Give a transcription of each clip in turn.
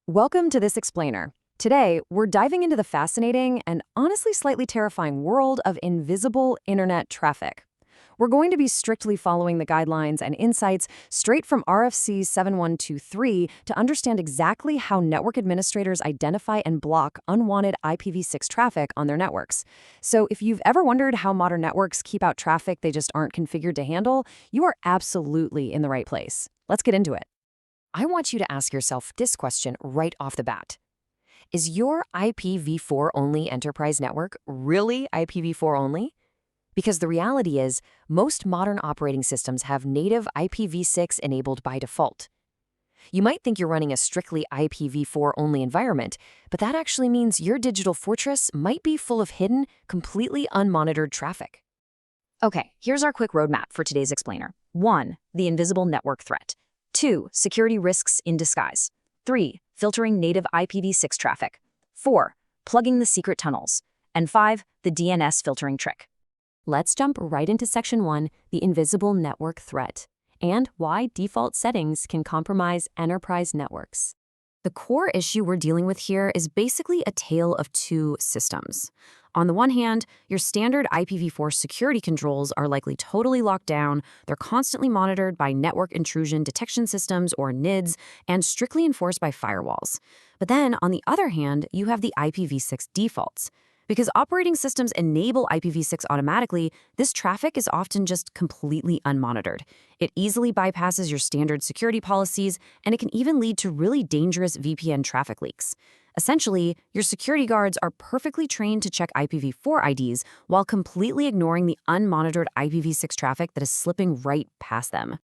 Welcome to This Explainer. Today, we're diving into the fascinating and honestly slightly terrifying world of invisible internet traffic. We're going to be strictly following the guidelines and insights straight from RFC 7123 to understand exactly how network administrators identify and block unwanted IPv6 traffic on their networks. So if you've ever wondered how modern networks keep out traffic they just aren't configured to handle, you are absolutely in the right place. Let's get into it. I want you to ask yourself this question right off the bat. Is your IPv4 only enterprise network really IPv4 only? Because the reality is, most modern operating systems have native IPv6 enabled by default. You might think you're running a strictly IPv4 only environment, but that actually means your digital fortress might be full of hidden, completely unmonitored traffic. Okay, here's our quick roadmap for today's explainer. 1. The invisible network threat. 2. Security risks in disguise. 3. Filtering native IPv6 traffic. 4. Plugging the secret tunnels. And 5. The DNS filtering trick. Let's jump right into Section 1, the invisible network threat, and why default settings can compromise enterprise networks. The core issue we're dealing with here is basically a tale of two systems. On the one hand, your standard IPv4 security controls are likely totally locked down, they're constantly monitored by network intrusion detection systems, or NIDS, and strictly enforced by firewalls. But then, on the other hand, you have the IPv6 defaults. Because operating systems enable IPv6 automatically, this traffic is often just completely unmonitored. It easily bypasses your standard security policies, and it can even lead to really dangerous VPN traffic leaks. Essentially, your security guards are perfectly trained to check IPv4 IDs while completely ignoring the unmonitored IPv6 traffic that is slipping right past them.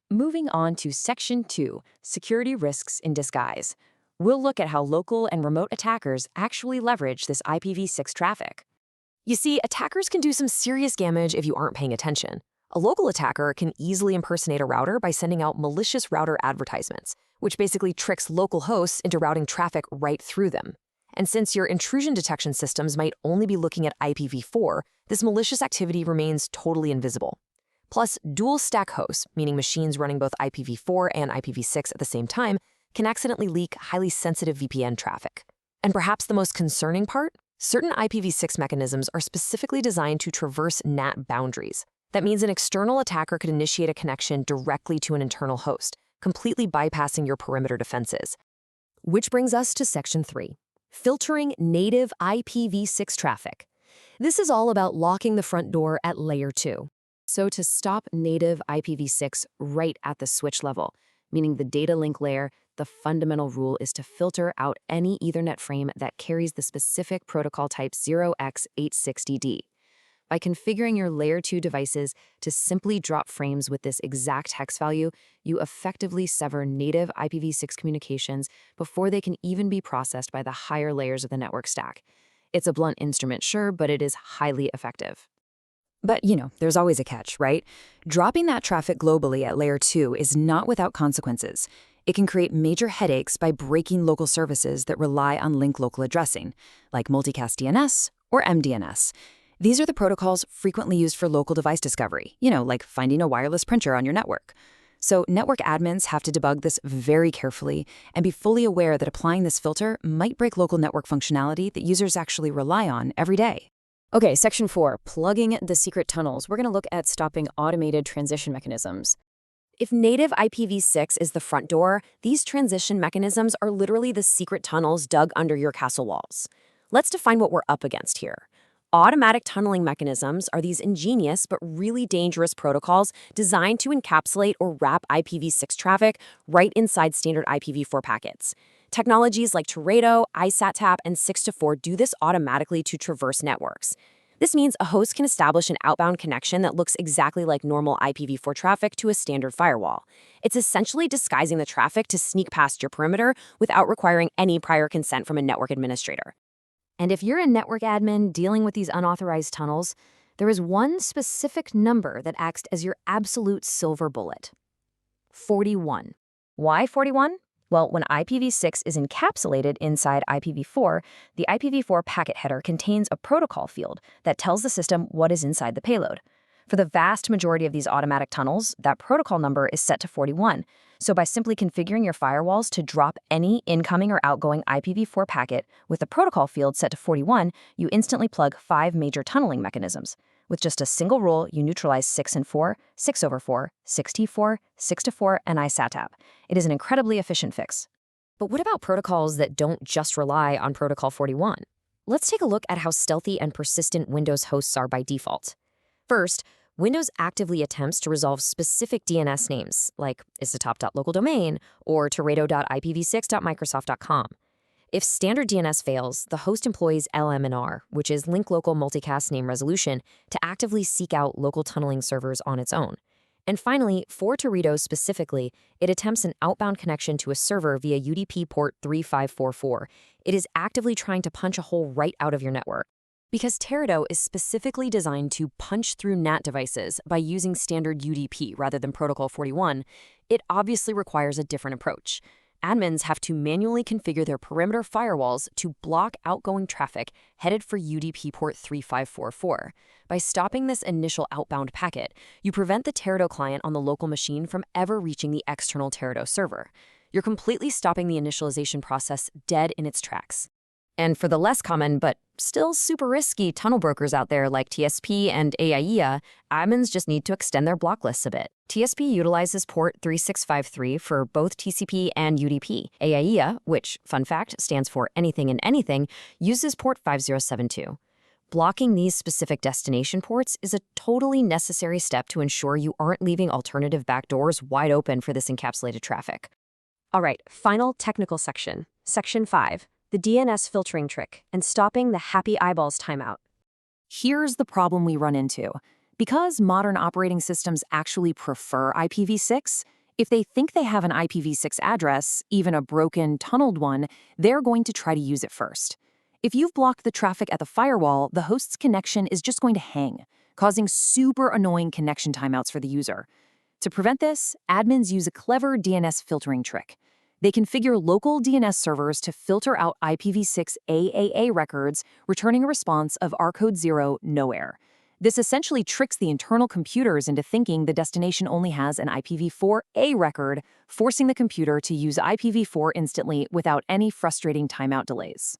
Moving on to Section 2, Security Risks in Disguise. We'll look at how local and remote attackers actually leverage this IPv6 traffic. You see, attackers can do some serious damage if you aren't paying attention. A local attacker can easily impersonate a router by sending out malicious router advertisements, which basically tricks local hosts into routing traffic right through them. And since your intrusion detection systems might only be looking at IPv4, this malicious activity remains totally invisible. Plus, dual-stack hosts, meaning machines running both IPv4 and IPv6 at the same time, can accidentally leak highly sensitive VPN traffic. And perhaps the most concerning part? Certain IPv6 mechanisms are specifically designed to traverse NAT boundaries. That means an external attacker could initiate a connection directly to an internal host, completely bypassing your perimeter defenses. Which brings us to Section 3, filtering native IPv6 traffic. This is all about locking the front door at Layer 2. So to stop native IPv6 right at the switch level, meaning the data link layer, the fundamental rule is to filter out any Ethernet frame that carries the specific protocol type 0x860D. By configuring your Layer 2 devices to simply drop frames with this exact hex value, you effectively sever native IPv6 communications before they can even be processed by the higher layers of the network stack. It's a blunt instrument, sure, but it is highly effective. But, there's always a catch, right? Dropping that traffic globally at Layer 2 is not without consequences. It can create major headaches by breaking local services that rely on link local addressing, like multicast DNS or MDNS. These are the protocols frequently used for local device discovery, like finding a wireless printer on your network. So network admins have to debug this very carefully and be fully aware that applying this filter might break local network functionality that users actually rely on every day. Okay, Section 4, plugging the secret tunnels. We're going to look at stopping automated transition mechanisms. If native IPv6 is the front door, these transition mechanisms are literally the secret tunnels dug under your castle walls. Let's define what we're up against here. Automatic tunneling mechanisms are these ingenious but really dangerous protocols designed to encapsulate or wrap IPv6 traffic right inside standard IPv4 packets. Technologies like Teredo, ISATTAP, and 6to4 do this automatically to traverse networks. This means a host can establish an outbound connection that looks exactly like normal IPv4 traffic to a standard firewall. It's essentially disguising the traffic to sneak past your perimeter without requiring any prior consent from a network administrator. And if you're a network admin dealing with these unauthorized tunnels, there is one specific number that acts as your absolute silver bullet. 41. Why 41? Well, when IPv6 is encapsulated inside IPv4, the IPv4 packet header contains a protocol field that tells the system what is inside the payload. For the vast majority of these automatic tunnels, that protocol number is set to 41. So by simply configuring your firewalls to drop any incoming or outgoing IPv4 packet with the protocol field set to 41, you instantly plug 5 major tunneling mechanisms. With just a single rule, you neutralize 6 and 4, 6 over 4, 6T4, 6 to 4, and ISATAP. It is an incredibly efficient fix. But what about protocols that don't just rely on Protocol 41? Let's take a look at how stealthy and persistent Windows hosts are by default. First, Windows actively attempts to resolve specific DNS names, like isotop.localdomain or teredo.ipv6.microsoft.com. If standard DNS fails, the host employs LMNR, which is link local multicast name resolution, to actively seek out local tunneling servers on its own. And finally, for Teredo specifically, it attempts an outbound connection to a server via UDP port 3544. It is actively trying to punch a hole right out of your network. Because Teredo is specifically designed to punch through NAT devices by using standard UDP rather than Protocol 41, it obviously requires a different approach. Admins have to manually configure their perimeter firewalls to block outgoing traffic headed for UDP port 3544. By stopping this initial outbound packet, you prevent the Teredo client on the local machine from ever reaching the external Teredo server. You're completely stopping the initialization process dead in its tracks. And for the less common, but still super risky tunnel brokers out there like TSP and AIEA, admins just need to extend their block lists a bit. TSP utilizes port 3653 for both TCP and UDP. AIEA, which, fun fact, stands for anything and anything, uses port 5072. Blocking these specific destination ports is a totally necessary step to ensure you aren't leaving alternative backdoors wide open for this encapsulated traffic. All right, final technical section. Section 5. The DNS filtering trick and stopping the happy eyeballs timeout. Here's the problem we run into. Because modern operating systems actually prefer IPv6, if they think they have an IPv6 address, even a broken, tunneled one, they're going to try to use it first. If you've blocked the traffic at the firewall, the host's connection is just going to hang, causing super annoying connection timeouts for the user. To prevent this, admins use a clever DNS filtering trick. They configure local DNS servers to filter out IPv6 AAA records, returning a response of rcode 0 nowhere. This essentially tricks the internal computers into thinking the destination only has an IPv4A record, forcing the computer to use IPv4 instantly without any frustrating timeout delays.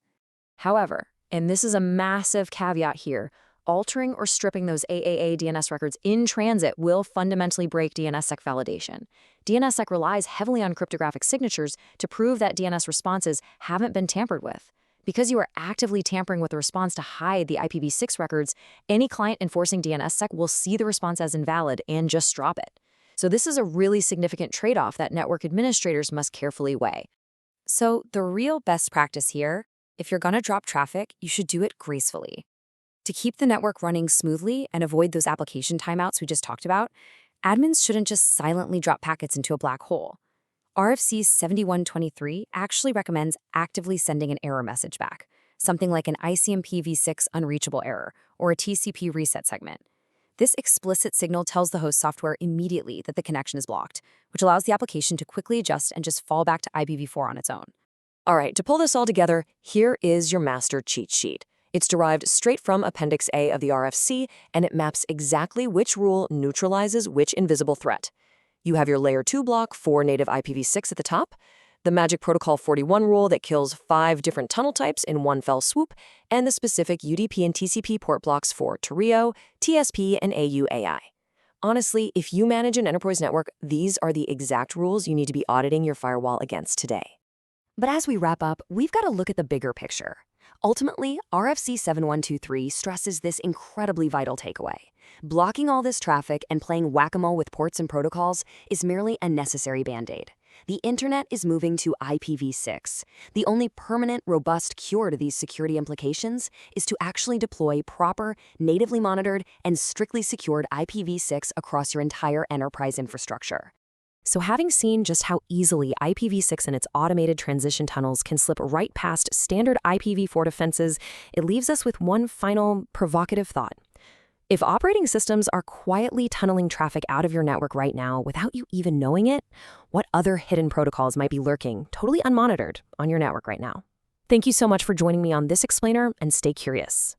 However, and this is a massive caveat here, altering or stripping those AAA DNS records in transit will fundamentally break DNSSEC validation. DNSSEC relies heavily on cryptographic signatures to prove that DNS responses haven't been tampered with. Because you are actively tampering with the response to hide the IPv6 records, any client enforcing DNSSEC will see the response as invalid and just drop it. So this is a really significant trade-off that network administrators must carefully weigh. So the real best practice here, if you're going to drop traffic, you should do it gracefully. To keep the network running smoothly and avoid those application timeouts we just talked about, admins shouldn't just silently drop packets into a black hole. RFC 7123 actually recommends actively sending an error message back, something like an ICMPv6 unreachable error or a TCP reset segment. This explicit signal tells the host software immediately that the connection is blocked, which allows the application to quickly adjust and just fall back to IPv4 on its own. All right, to pull this all together, here is your master cheat sheet. It's derived straight from Appendix A of the RFC, and it maps exactly which rule neutralizes which invisible threat. You have your Layer 2 block for native IPv6 at the top, the Magic Protocol 41 rule that kills 5 different tunnel types in one fell swoop, and the specific UDP and TCP port blocks for Teredo, TSP, and AUAI. Honestly, if you manage an enterprise network, these are the exact rules you need to be auditing your firewall against today. But as we wrap up, we've got to look at the bigger picture. Ultimately, RFC 7123 stresses this incredibly vital takeaway. Blocking all this traffic and playing whack-a-mole with ports and protocols is merely a necessary band-aid. The internet is moving to IPv6. The only permanent, robust cure to these security implications is to actually deploy proper, natively monitored, and strictly secured IPv6 across your entire enterprise infrastructure. So having seen just how easily IPv6 and its automated transition tunnels can slip right past standard IPv4 defenses, it leaves us with one final provocative thought. If operating systems are quietly tunneling traffic out of your network right now without you even knowing it, what other hidden protocols might be lurking, totally unmonitored, on your network right now? Thank you so much for joining me on this explainer, and stay curious.